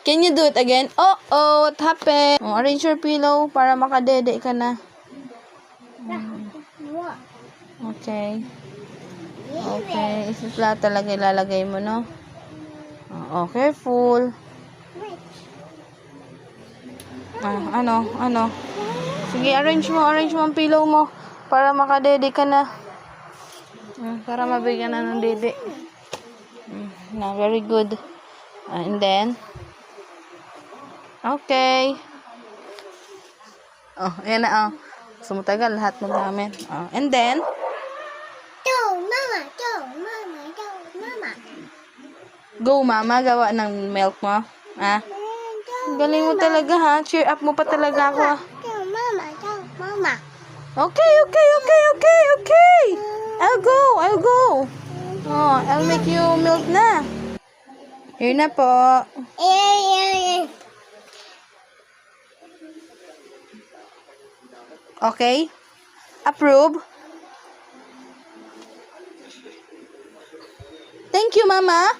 Can you do it again? Oh, what happened? Oh, arrange your pillow para makadede ka na. Okay. Okay. Isipla talaga ilalagay mo, no? Oh, careful. Ano? Sige, arrange mo ang pillow mo para makadede ka na. Para mabigyan na ng dede. Very good. And then, okay. Oh, ayan na, Sumutagal lahat ng namin. And then, go, mama. Gawa ng milk mo. Galing mo talaga, ha? Cheer up mo pa talaga ako, ha? Okay. I'll go. Oh, I'll make you milk na. Here na po. Okay? Approve? Thank you, Mama.